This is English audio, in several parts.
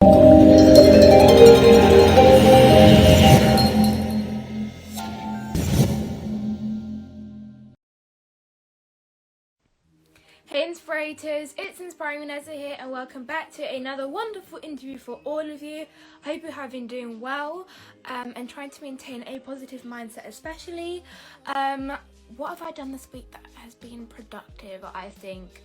Hey Inspirators, it's Inspiring Vanessa here and welcome back to another wonderful interview for all of you. I hope you have been doing well and trying to maintain a positive mindset especially. What have I done this week that has been productive, I think?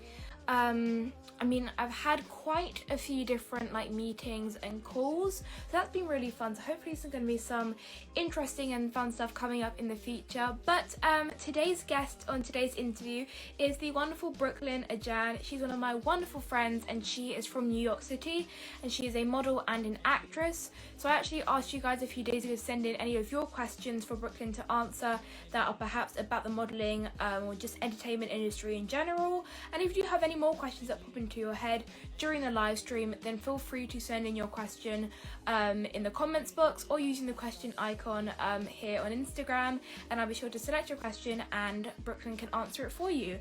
I've had quite a few different meetings and calls, so that's been really fun. So hopefully there's going to be some interesting and fun stuff coming up in the future. But today's guest on today's interview is the wonderful Brooklyn Ajjan. She's one of my wonderful friends and she is from New York City and she is a model and an actress. So I actually asked you guys a few days ago to send in any of your questions for Brooklyn to answer that are perhaps about the modeling or just entertainment industry in general. And if you have any more questions that pop into your head during the live stream, then feel free to send in your question in the comments box or using the question icon here on Instagram, and I'll be sure to select your question and Brooklyn can answer it for you.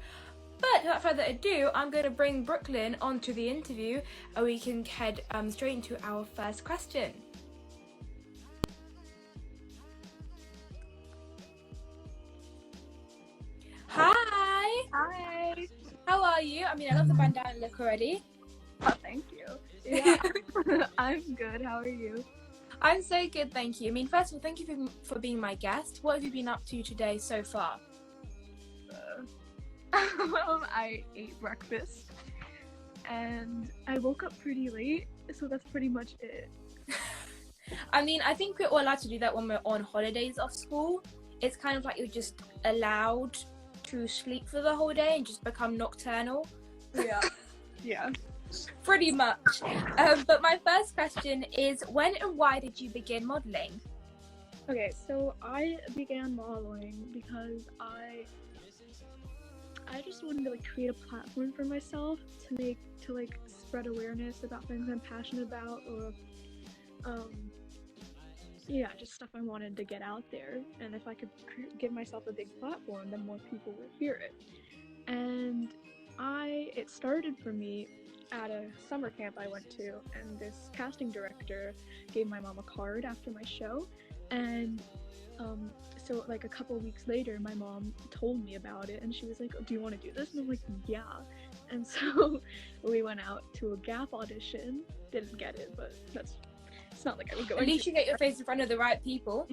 But without further ado, I'm going to bring Brooklyn onto the interview and we can head straight into our first question. Hi! Hi! How are you? I love the bandana look already. Oh, thank you. Yeah, I'm good. How are you? I'm so good, thank you. First of all, thank you for being my guest. What have you been up to today so far? I ate breakfast and I woke up pretty late, so that's pretty much it. I think we're all allowed to do that when we're on holidays off school. It's kind of like you're just allowed to sleep for the whole day and just become nocturnal. Yeah. Pretty much. But my first question is, when and why did you begin modeling? Okay, so I began modeling because I just wanted to create a platform for myself to spread awareness about things I'm passionate about, or just stuff I wanted to get out there. And if I could give myself a big platform, then more people would hear it. And it started for me at a summer camp I went to, and this casting director gave my mom a card after my show, and so a couple weeks later my mom told me about it and she was like, oh, do you want to do this? And I'm like, yeah. And so we went out to a Gap audition. Didn't get it, but it's not like I was going. At least you get your face in front of the right people.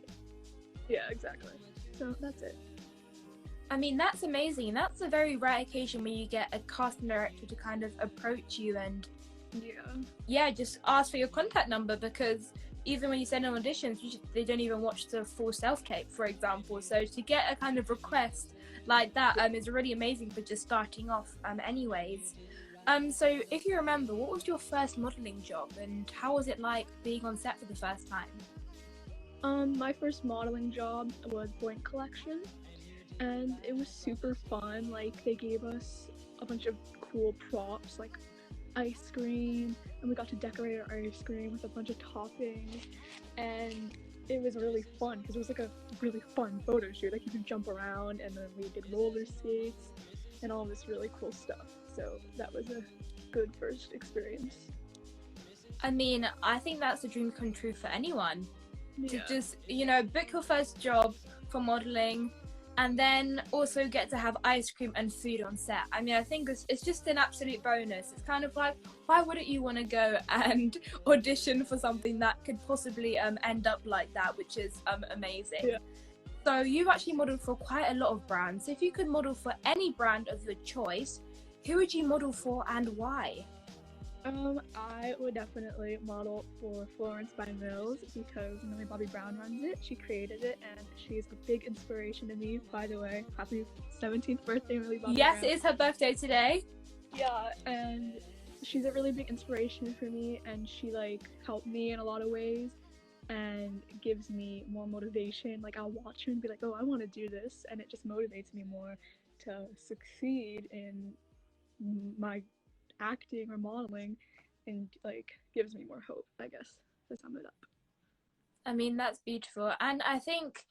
Yeah, exactly. So that's it. That's amazing. That's a very rare occasion where you get a casting director to kind of approach you and just ask for your contact number, because even when you send in auditions, they don't even watch the full self-tape, for example. So to get a kind of request like that is really amazing for just starting off anyways. So if you remember, what was your first modeling job and how was it like being on set for the first time? My first modeling job was Blank Collection, and it was super fun. They gave us a bunch of cool props, like ice cream, and we got to decorate our ice cream with a bunch of toppings, and it was really fun because it was a really fun photo shoot. You could jump around, and then we did roller skates and all this really cool stuff. So that was a good first experience. I think that's a dream come true for anyone. Yeah. To just, book your first job for modeling and then also get to have ice cream and food on set. I think it's just an absolute bonus. It's kind of like, why wouldn't you want to go and audition for something that could possibly end up like that, which is amazing. Yeah. So you've actually modeled for quite a lot of brands. So if you could model for any brand of your choice, who would you model for and why? I would definitely model for Florence by Mills because Millie Bobby Brown runs it. She created it and she's a big inspiration to me. By the way, happy 17th birthday, Millie Bobby Brown. Yes, it is her birthday today. Yeah, and she's a really big inspiration for me, and she helped me in a lot of ways and gives me more motivation. I'll watch her and be like, oh, I want to do this, and it just motivates me more to succeed in my acting or modeling, and gives me more hope, I guess, to sum it up. That's beautiful, and I think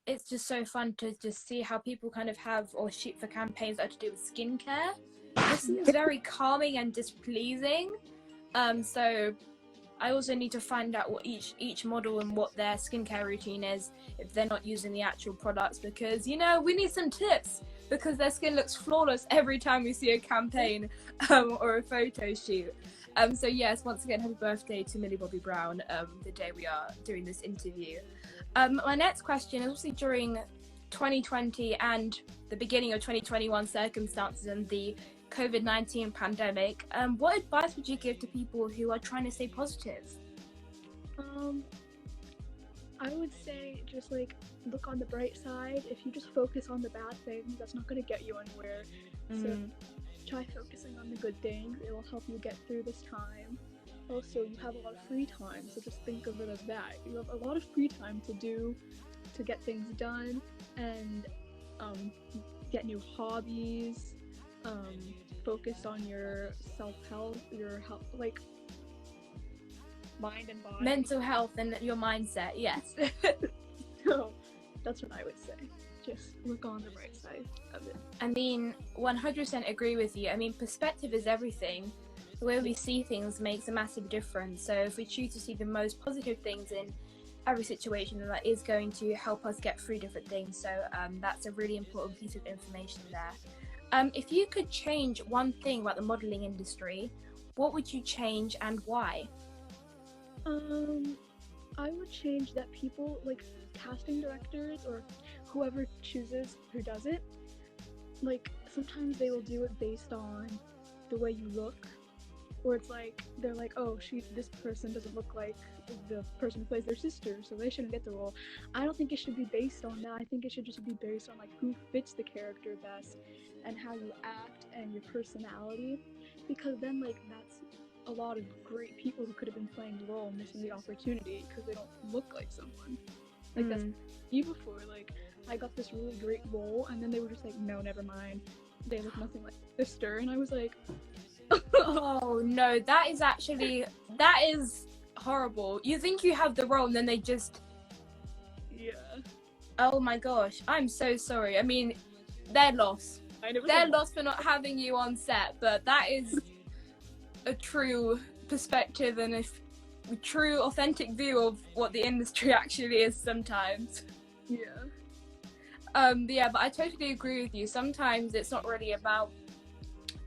it's just so fun to just see how people kind of have or shoot for campaigns that are to do with skincare. This is very calming and displeasing. So I also need to find out what each model and what their skincare routine is if they're not using the actual products, because we need some tips, because their skin looks flawless every time we see a campaign or a photo shoot. So yes, once again, happy birthday to Millie Bobby Brown, the day we are doing this interview. My next question is obviously during 2020 and the beginning of 2021 circumstances and the COVID-19 pandemic, what advice would you give to people who are trying to stay positive? I would say just look on the bright side. If you just focus on the bad things, that's not going to get you anywhere. So try focusing on the good things. It will help you get through this time. Also, you have a lot of free time, so just think of it as that. You have a lot of free time to get things done and get new hobbies. Focus on your self-health, your health, mind and body. Mental health and your mindset, yes. So that's what I would say. Just look on the bright side of it. I mean, 100% agree with you. I mean, perspective is everything. The way we see things makes a massive difference. So if we choose to see the most positive things in every situation, then that is going to help us get through different things. So that's a really important piece of information there. If you could change one thing about the modeling industry, what would you change and why? I would change that people, casting directors or whoever chooses who does it, sometimes they will do it based on the way you look, or it's they're oh, this person doesn't look like the person who plays their sister, so they shouldn't get the role. I don't think it should be based on that. I think it should just be based on who fits the character best and how you act and your personality, because then that's a lot of great people who could have been playing the role missing the opportunity because they don't look like someone. That's me before. I got this really great role and then they were just no, never mind. They look nothing like sister, and I was oh no, that is horrible. You think you have the role and then they just... Yeah. Oh my gosh, I'm so sorry. I mean, they're lost. They're lost for not having you on set, but that is a true perspective and a true authentic view of what the industry actually is sometimes. Yeah. But I totally agree with you. Sometimes it's not really about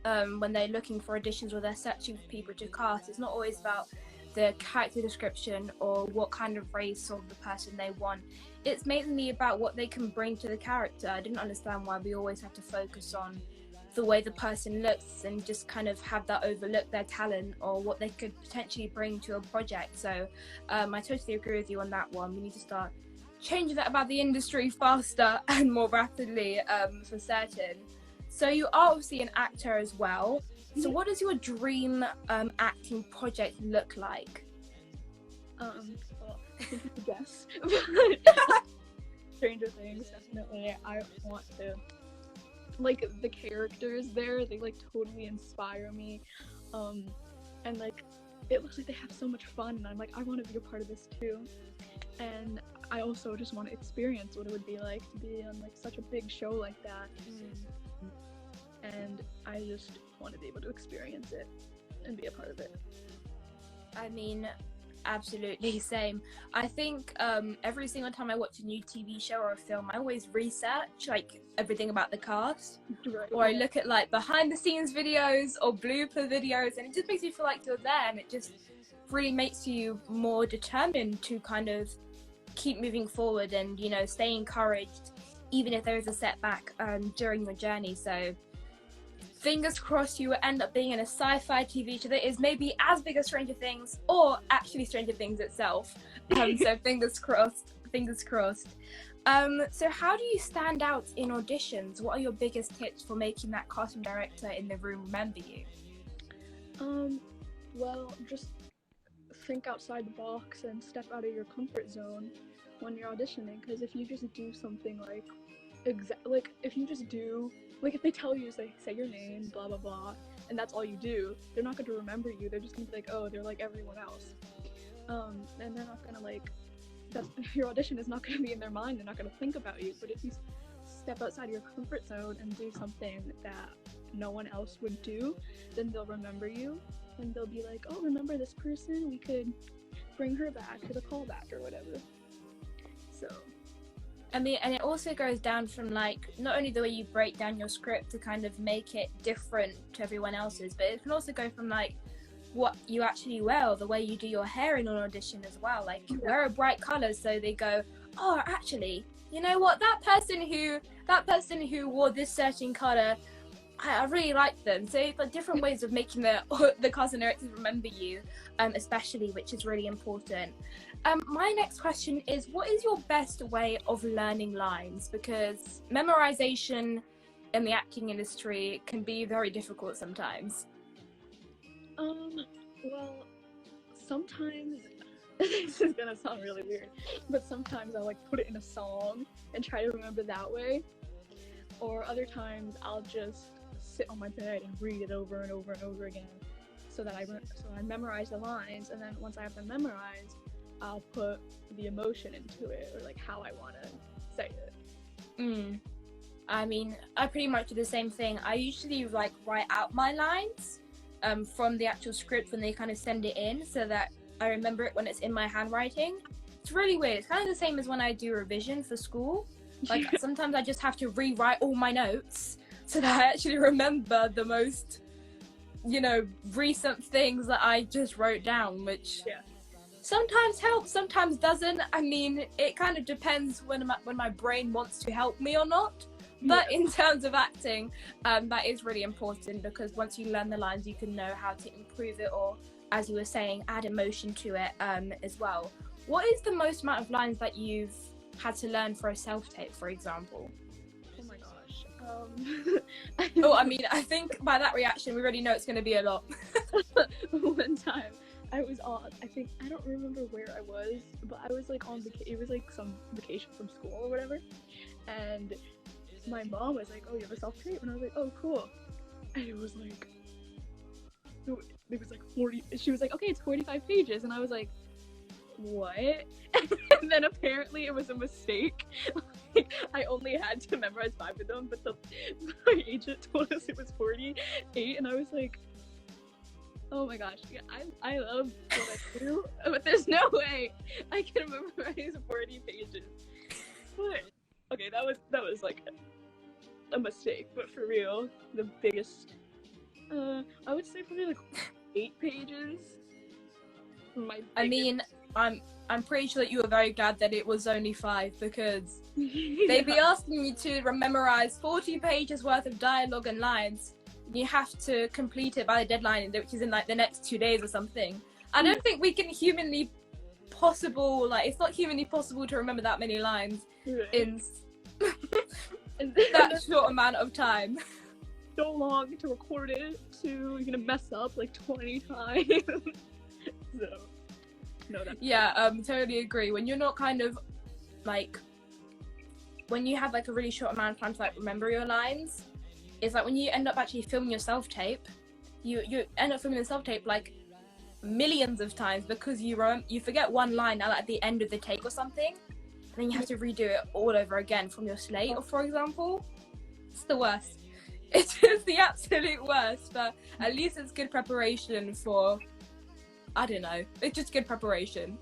when they're looking for auditions or they're searching for people to cast, it's not always about the character description or what kind of race of the person they want. It's mainly about what they can bring to the character. I didn't understand why we always have to focus on the way the person looks and just kind of have that overlook their talent or what they could potentially bring to a project. So I totally agree with you on that one. We need to start changing that about the industry faster and more rapidly, for certain. So you are obviously an actor as well. So what does your dream acting project look like? Well, I think you could guess. Stranger Things, definitely. I want to, the characters there, they totally inspire me. And it looks like they have so much fun, and I'm I want to be a part of this too. And I also just want to experience what it would be like to be on such a big show like that. And I just want to be able to experience it and be a part of it. I mean, absolutely same. I think every single time I watch a new TV show or a film, I always research everything about the cast, Right. or I look at behind the scenes videos or blooper videos, and it just makes you feel like you're there, and it just really makes you more determined to kind of keep moving forward and stay encouraged even if there is a setback during your journey. So fingers crossed you will end up being in a sci-fi TV show that is maybe as big as Stranger Things, or actually Stranger Things itself. So fingers crossed. So how do you stand out in auditions? What are your biggest tips for making that casting director in the room remember you? Well, just think outside the box and step out of your comfort zone when you're auditioning, because if you just do something if you just do, if they tell you, say your name, blah blah blah, and that's all you do, they're not going to remember you. They're just going to be oh, they're like everyone else. And they're not going to your audition is not going to be in their mind. They're not going to think about you. But if you step outside your comfort zone and do something that no one else would do, then they'll remember you, and they'll be like, oh, remember this person? We could bring her back to the callback or whatever. So I mean, and it also goes down from like not only the way you break down your script to kind of make it different to everyone else's, but it can also go from like what you actually wear, or the way you do your hair in an audition as well. Like wear a bright colour so they go, oh, actually, you know what, that person who wore this certain colour, I really like them. So it's like different ways of making the casting directors remember you, especially, which is really important. My next question is, what is your best way of learning lines? Because memorization in the acting industry can be very difficult sometimes. Well, sometimes, this is gonna sound really weird, but sometimes I'll like put it in a song and try to remember that way. Or other times I'll just sit on my bed and read it over and over and over again, so that I memorize the lines, and then once I have them memorized, I'll put the emotion into it, or like how I want to say it. I mean, I pretty much do the same thing. I usually like write out my lines from the actual script when they kind of send it in, so that I remember it when it's in my handwriting. It's really weird. It's kind of the same as when I do revision for school. Like sometimes I just have to rewrite all my notes so that I actually remember the most, recent things that I just wrote down, which sometimes helps, sometimes doesn't. I mean, it kind of depends when my brain wants to help me or not. But in terms of acting, that is really important, because once you learn the lines, you can know how to improve it, or, as you were saying, add emotion to it as well. What is the most amount of lines that you've had to learn for a self-tape, for example? Oh my gosh. I mean, I think by that reaction, we already know it's going to be a lot. One time, I was on, I don't remember where I was, but I was like on it was like some vacation from school or whatever, and my mom was like, oh, you have a self-tape? And I was like, oh, cool. And it was like 40, she was like, okay, it's 45 pages, and I was like, what? And then apparently it was a mistake. Like, I only had to memorize 5 of them, but my agent told us it was 48, and I was like, oh my gosh, yeah, I love what I do, but there's no way I can memorize 40 pages. But okay, that was like a mistake, but for real, the biggest, I would say probably like 8 pages. I mean, I'm pretty sure that you were very glad that it was only 5, because they'd be asking you to memorize 40 pages worth of dialogue and lines. You have to complete it by the deadline, which is in like the next 2 days or something. I don't think we can it's not humanly possible to remember that many lines in that short amount of time. So long to record it, you're gonna mess up like 20 times. So, no, that's totally agree. When you're not kind of like, when you have like a really short amount of time to like remember your lines, it's like when you end up actually filming your self-tape, you end up filming the self-tape like millions of times, because you forget one line at the end of the take or something, and then you have to redo it all over again from your slate, or for example. It's the worst. It is the absolute worst, but at least it's good preparation for, I don't know, it's just good preparation.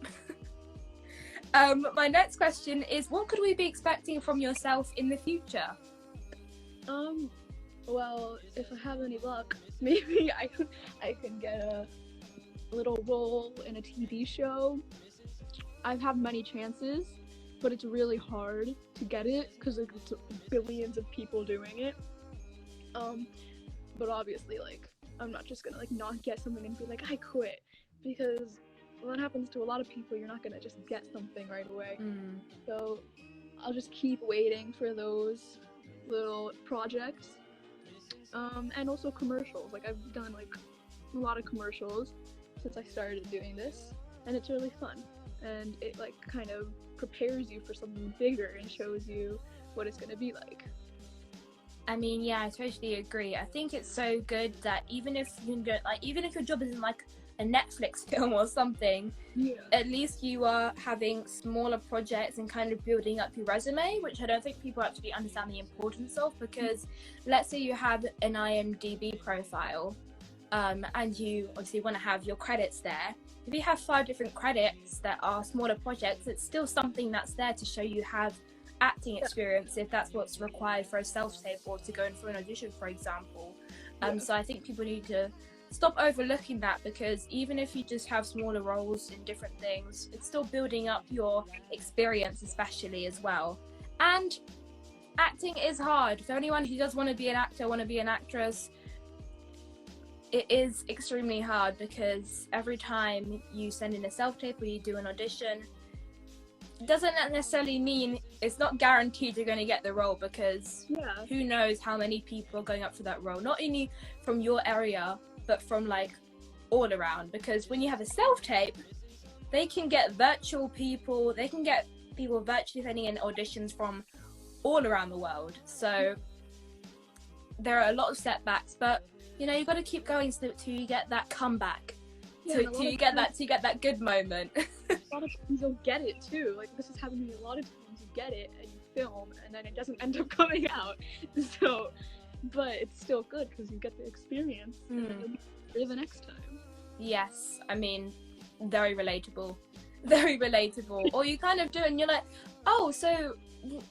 My next question is, what could we be expecting from yourself in the future? Well, if I have any luck, maybe I can get a little role in a TV show. I've had many chances, but it's really hard to get it because it's billions of people doing it. But obviously, like, I'm not just gonna like not get something and be like, I quit, because when that happens to a lot of people, you're not gonna just get something right away. So I'll just keep waiting for those little projects. And also commercials. Like, I've done like a lot of commercials since I started doing this, and it's really fun, and it like kind of prepares you for something bigger and shows you what it's gonna be like. I mean, yeah, I totally agree. I think it's so good that even if your job isn't like a Netflix film or something, Yeah. at least you are having smaller projects and kind of building up your resume, which I don't think people actually understand the importance of, because let's say you have an IMDb profile, and you obviously want to have your credits there. If you have 5 different credits that are smaller projects, it's still something that's there to show you have acting experience, if that's what's required for a self-tape or to go in for an audition, for example. So I think people need to stop overlooking that, because even if you just have smaller roles in different things, it's still building up your experience, especially as well. And acting is hard. For anyone who does want to be an actor, want to be an actress, it is extremely hard, because every time you send in a self-tape or you do an audition, doesn't necessarily mean, it's not guaranteed you're going to get the role, because who knows how many people are going up for that role, not only from your area but from like all around. Because when you have a self-tape, they can get virtual people, they can get people virtually sending in auditions from all around the world. So there are a lot of setbacks, but you know, you've got to keep going till you get that comeback, till you get that good moment. A lot of times you'll get it too. Like, this is happening a lot of times. You get it and you film, and then it doesn't end up coming out. So, but it's still good because you get the experience, and then you'll be better the next time. Yes, I mean, very relatable, very relatable. Or you kind of do it, and you're like, oh, so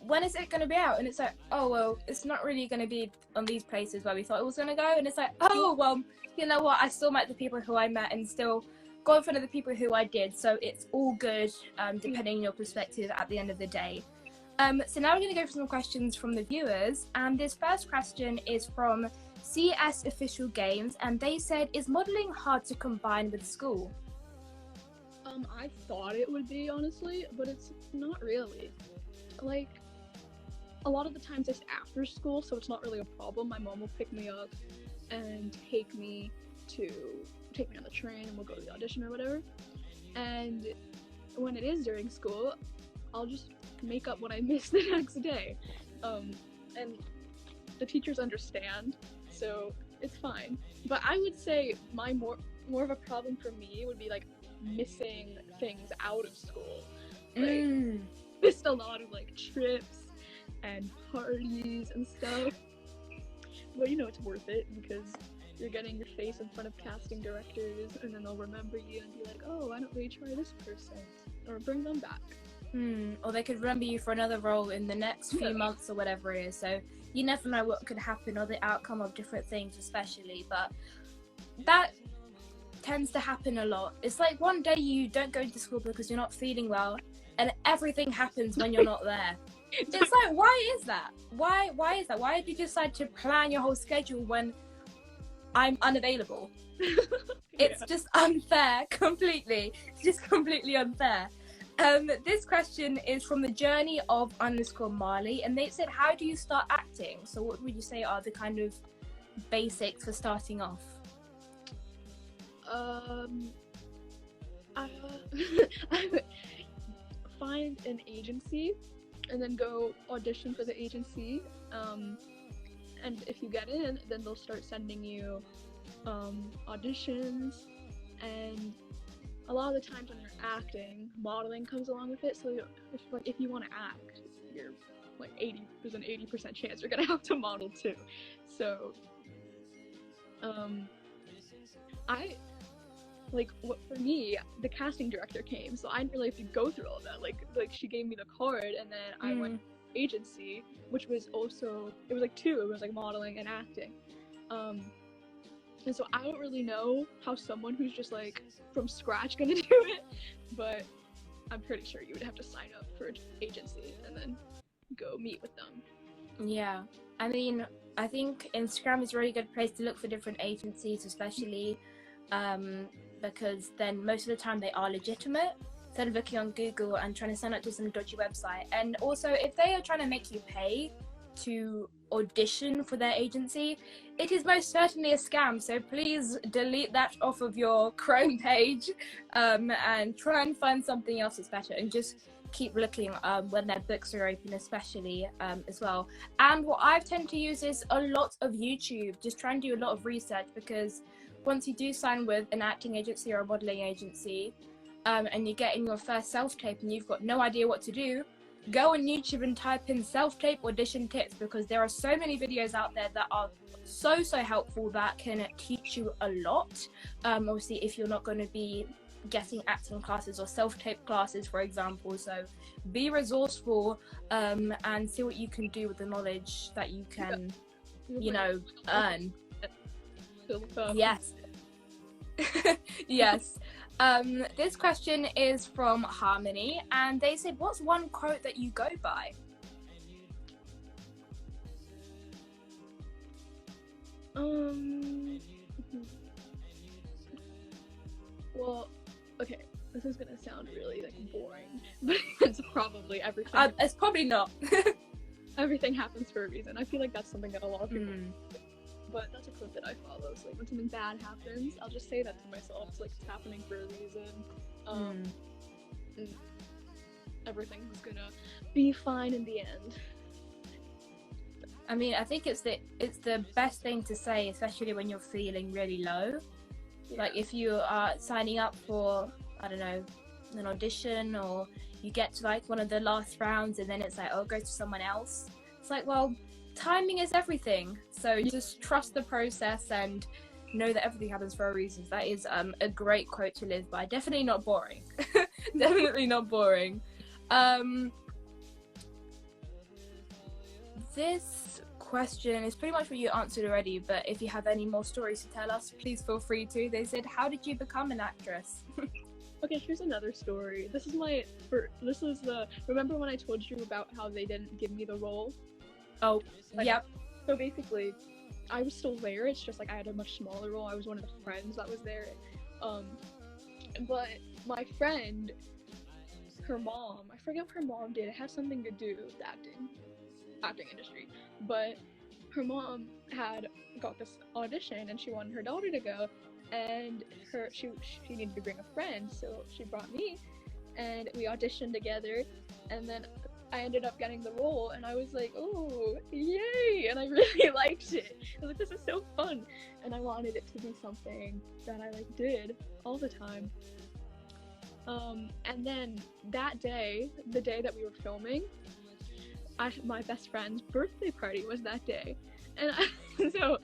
when is it going to be out? And it's like, oh, well, it's not really going to be on these places where we thought it was going to go. And it's like, oh, well, you know what, I still met the people who I met and still go in front of the people who I did. So it's all good, depending on your perspective at the end of the day. So now we're going to go for some questions from the viewers. And this first question is from CS Official Games. And they said, is modelling hard to combine with school? I thought it would be, honestly, but it's not really. Like, a lot of the times it's after school, so it's not really a problem. My mom will pick me up and take me on the train, and we'll go to the audition or whatever. And when it is during school, I'll just make up what I missed the next day. And the teachers understand, so it's fine. But I would say my more of a problem for me would be like missing things out of school. Like, missed a lot of like trips and parties and stuff. But you know, it's worth it because you're getting your face in front of casting directors, and then they'll remember you and be like, oh, why don't we try this person? Or bring them back. Or they could remember you for another role in the next few months or whatever it is. So you never know what could happen or the outcome of different things, especially. But that tends to happen a lot. It's like one day you don't go into school because you're not feeling well, and everything happens when you're not there. It's like, why is that? Why is that? Why did you decide to plan your whole schedule when I'm unavailable? It's just unfair, completely. It's just completely unfair. This question is from the journey of _Marley, and they said, how do you start acting? So what would you say are the kind of basics for starting off? I find an agency and then go audition for the agency, and if you get in, then they'll start sending you auditions, and a lot of the times when you're acting, modeling comes along with it. So if you want to act, you're like there's an 80% chance you're gonna have to model too. So for me, the casting director came, so I didn't really have to go through all that. Like she gave me the card, and then I went to agency, which was also, it was like 2, it was like modeling and acting. And so I don't really know how someone who's just like from scratch gonna do it, but I'm pretty sure you would have to sign up for an agency and then go meet with them. Yeah, I mean, I think Instagram is a really good place to look for different agencies, especially because then most of the time they are legitimate, instead of looking on Google and trying to sign up to some dodgy website. And also, if they are trying to make you pay to audition for their agency, it is most certainly a scam. So please delete that off of your Chrome page, and try and find something else that's better, and just keep looking when their books are open, especially as well. And what I've tended to use is a lot of YouTube. Just try and do a lot of research, because once you do sign with an acting agency or a modeling agency, and you're getting your first self-tape and you've got no idea what to do, go on YouTube and type in self-tape audition tips, because there are so many videos out there that are so helpful, that can teach you a lot. Obviously, if you're not going to be getting acting classes or self-tape classes, for example. So be resourceful, and see what you can do with the knowledge that you can, you know, earn. Yes. Yes. This question is from Harmony, and they said, what's one quote that you go by? Well, okay, this is gonna sound really like boring, but it's probably everything. It's probably not. Everything happens for a reason. I feel like that's something that a lot of people but that's a quote that I follow. So like when something bad happens, I'll just say that to myself. It's like it's happening for a reason. And everything's gonna be fine in the end. I mean, I think it's the best thing to say, especially when you're feeling really low. Yeah. Like if you are signing up for, I don't know, an audition, or you get to like one of the last rounds and then it's like, oh, go to someone else. It's like, well, timing is everything. So just trust the process and know that everything happens for a reason. That is a great quote to live by. Definitely not boring. Definitely not boring. This question is pretty much what you answered already, but if you have any more stories to tell us, please feel free to. They said, how did you become an actress? Okay, here's another story. Remember when I told you about how they didn't give me the role? Oh, yep. So basically, I was still there, it's just like I had a much smaller role. I was one of the friends that was there. But my friend, her mom, I forget what her mom did. It had something to do with the acting industry. But her mom had got this audition and she wanted her daughter to go, and she needed to bring a friend, so she brought me, and we auditioned together, and then I ended up getting the role, and I was like, oh, yay, and I really liked it. I was like, this is so fun, and I wanted it to be something that I like did all the time. And then that day, the day that we were filming, my best friend's birthday party was that day, and so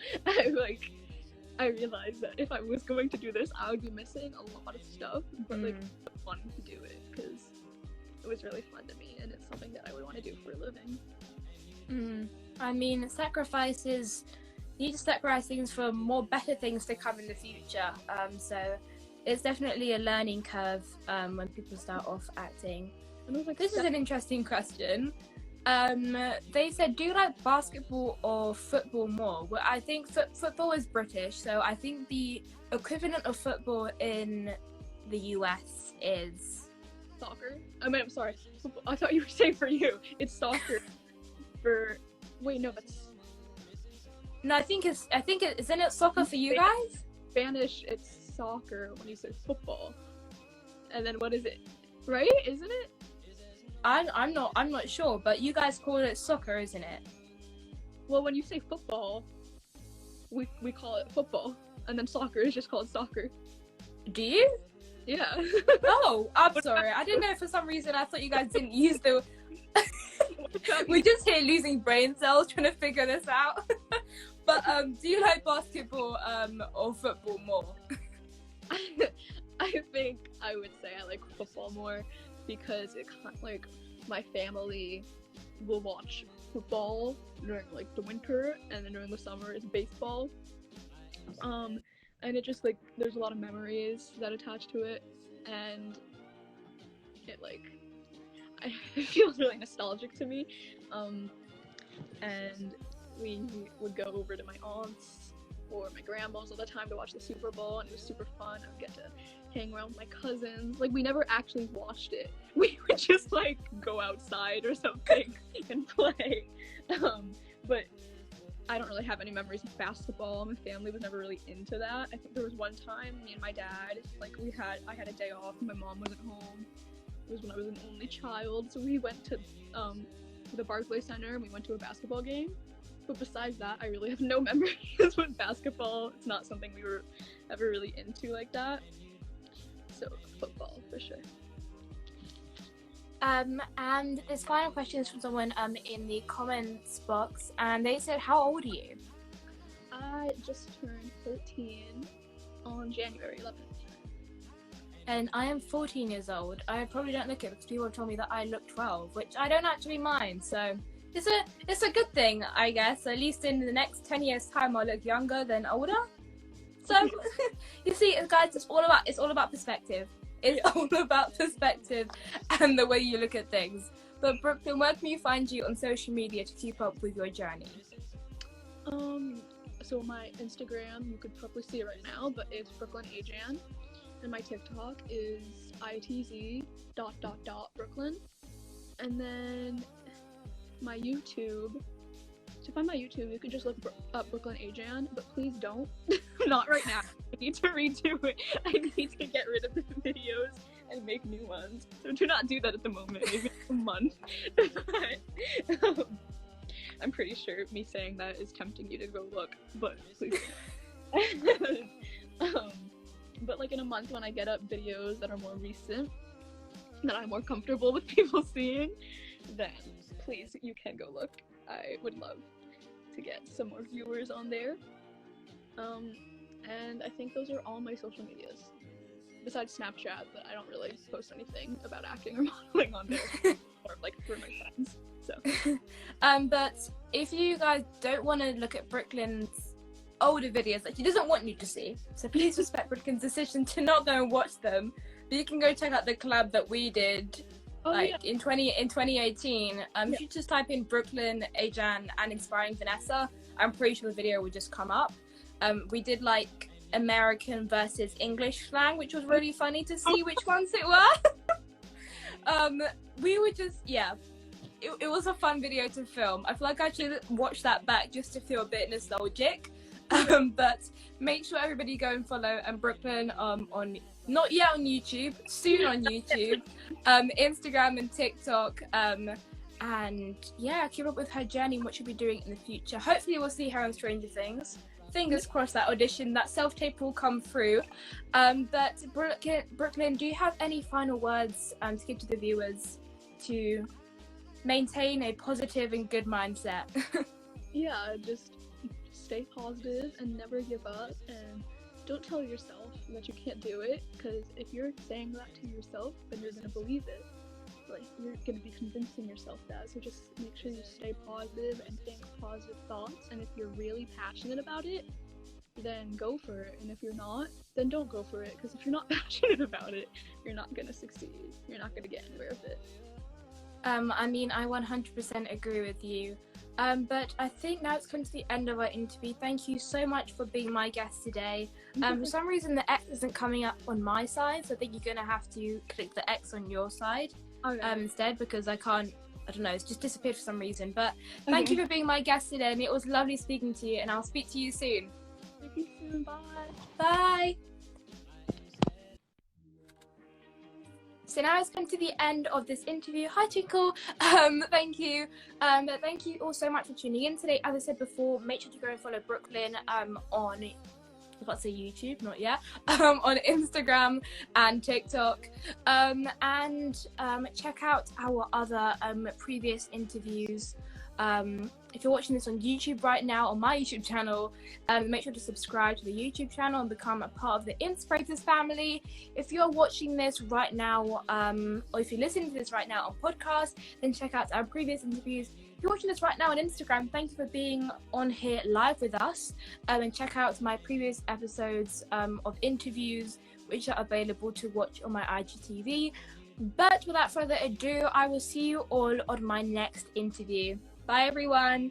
I realized that if I was going to do this, I would be missing a lot of stuff, but like I wanted to do it because it was really fun to me, and it's something that I would want to do for a living. I mean, you need to sacrifice things for more better things to come in the future. So it's definitely a learning curve when people start off acting. And I was like, this is an interesting question. They said, do you like basketball or football more? Well, I think football is British, so I think the equivalent of football in the US is soccer. I'm sorry. I thought you were saying for you. It's soccer. No, I think isn't it soccer for you guys? Spanish, it's soccer when you say football. And then what is it? Right? Isn't it? I'm not sure, but you guys call it soccer, isn't it? Well, when you say football, we call it football, and then soccer is just called soccer. Do you? Yeah. Oh, I'm sorry. I didn't know, for some reason I thought you guys didn't use the... We're just here losing brain cells trying to figure this out. But do you like basketball or football more? I think I would say I like football more, because it like my family will watch football during like the winter, and then during the summer it's baseball. And it just like there's a lot of memories that attach to it, and it like it feels really nostalgic to me. And we would go over to my aunt's or my grandma's all the time to watch the Super Bowl, and it was super fun. I would get to hang around with my cousins. Like, we never actually watched it. We would just like go outside or something and play. But I don't really have any memories of basketball. My family was never really into that. I think there was one time me and my dad, like I had a day off and my mom wasn't home. It was when I was an only child, so we went to the Barclays Center and we went to a basketball game. But besides that, I really have no memories with basketball. It's not something we were ever really into like that. So football for sure. And this final question is from someone in the comments box, and they said, how old are you? I just turned 13 on January 11th. And I am 14 years old. I probably don't look it because people have told me that I look 12, which I don't actually mind. So it's a good thing, I guess. At least in the next 10 years' time, I'll look younger than older. So you see, guys, it's all about perspective. It's all about perspective and the way you look at things. But Brooklyn, where can you find you on social media to keep up with your journey? So my Instagram, you could probably see it right now, but it's Brooklyn Ajjan. And my TikTok is itz.brooklyn. And then my YouTube, to find my YouTube, you could just look up Brooklyn Ajjan, but please don't. Not right now. I need to redo it. I need to get rid of the videos and make new ones. So do not do that at the moment. Maybe a month. But, I'm pretty sure me saying that is tempting you to go look, but please don't. But like in a month when I get up videos that are more recent, that I'm more comfortable with people seeing, then please, you can go look. I would love to get some more viewers on there. And I think those are all my social medias. Besides Snapchat, but I don't really post anything about acting or modeling on there. Or like for my friends. So but if you guys don't want to look at Brooklyn's older videos that she doesn't want you to see, so please respect Brooklyn's decision to not go and watch them. But you can go check out the collab that we did in 2018. If you just type in Brooklyn Ajjan and Inspiring Vanessa, I'm pretty sure the video will just come up. We did like American versus English slang, which was really funny to see which ones it were. We were just, it was a fun video to film. I feel like I should watch that back just to feel a bit nostalgic. But make sure everybody go and follow Brooklyn on, not yet on YouTube, soon on YouTube, Instagram and TikTok. And yeah, keep up with her journey and what she'll be doing in the future. Hopefully we'll see her on Stranger Things. Fingers crossed that audition, that self-tape will come through. But Brooklyn, do you have any final words to give to the viewers to maintain a positive and good mindset? Yeah, just stay positive and never give up, and don't tell yourself that you can't do it, because if you're saying that to yourself, then you're going to believe it. Like, you're going to be convincing yourself that, so just make sure you stay positive and think positive thoughts, and if you're really passionate about it, then go for it, and if you're not, then don't go for it, because if you're not passionate about it, you're not going to succeed. You're not going to get anywhere with it. I mean, I 100% agree with you. But I think now it's come to the end of our interview. Thank you so much for being my guest today. For some reason, the X isn't coming up on my side, so I think you're going to have to click the X on your side instead, because I don't know, it's just disappeared for some reason. But thank you for being my guest today, and it was lovely speaking to you, and I'll speak to you soon. See you soon. Bye. Bye. So now it's come to the end of this interview. Hi, Twinkle. Thank you. Thank you all so much for tuning in today. As I said before, make sure to go and follow Brooklyn on, I was about to say YouTube, not yet, on Instagram and TikTok. And check out our other previous interviews. If you're watching this on YouTube right now, on my YouTube channel, make sure to subscribe to the YouTube channel and become a part of the Inspirators family. If you're watching this right now, or if you're listening to this right now on podcast, then check out our previous interviews. If you're watching this right now on Instagram, thank you for being on here live with us. And check out my previous episodes of interviews, which are available to watch on my IGTV. But without further ado, I will see you all on my next interview. Bye, everyone.